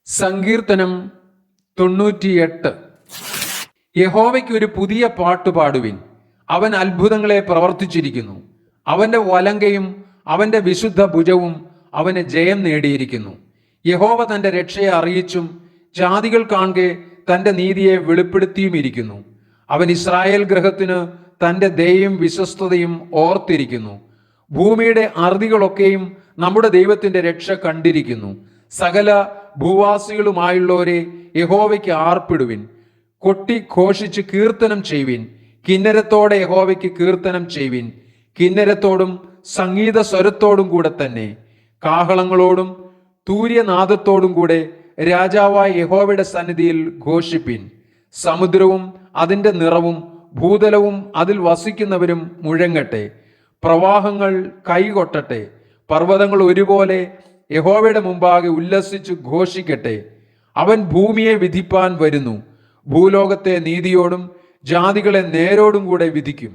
സങ്കീർത്തനം 98. യഹോവയ്ക്ക് ഒരു പുതിയ പാട്ട് പാടുവിൻ. അവൻ അത്ഭുതങ്ങളെ പ്രവർത്തിച്ചിരിക്കുന്നു. അവന്റെ വലങ്കയും അവന്റെ വിശുദ്ധ ഭുജവും അവന് ജയം നേടിയിരിക്കുന്നു. യഹോവ തന്റെ രക്ഷയെ അറിയിച്ചും ജാതികൾ കാൺകെ തന്റെ നീതിയെ വെളിപ്പെടുത്തിയുമിരിക്കുന്നു. അവൻ ഇസ്രായേൽ ഗൃഹത്തിന് തന്റെ ദയയും വിശ്വസ്തതയും ഓർത്തിരിക്കുന്നു. ഭൂമിയുടെ അറുതികളൊക്കെയും നമ്മുടെ ദൈവത്തിന്റെ രക്ഷ കണ്ടിരിക്കുന്നു. സകല ഭൂവാസികളുമായുള്ളവരെ യഹോവയ്ക്ക് ആർപ്പിടുവിൻ. കൊട്ടി ഘോഷിച്ച് കീർത്തനം ചെയ്യുവിൻ. കിന്നരത്തോടെ യഹോവയ്ക്ക് കീർത്തനം ചെയ്യുവിൻ. കിന്നരത്തോടും സംഗീത സ്വരത്തോടും കൂടെ തന്നെ, കാഹളങ്ങളോടും തൂര്യനാദത്തോടും കൂടെ രാജാവായ യഹോവയുടെ സന്നിധിയിൽ ഘോഷിപ്പിൻ. സമുദ്രവും അതിൻ്റെ നിറവും ഭൂതലവും അതിൽ വസിക്കുന്നവരും മുഴങ്ങട്ടെ. പ്രവാഹങ്ങൾ കൈകൊട്ടട്ടെ. പർവ്വതങ്ങൾ ഒരുപോലെ യഹോവയുടെ മുമ്പാകെ ഉല്ലസിച്ചു ഘോഷിക്കട്ടെ. അവൻ ഭൂമിയെ വിധിപ്പാൻ വരുന്നു. ഭൂലോകത്തെ നീതിയോടും ജാതികളെ നേരോടും കൂടെ വിധിക്കും.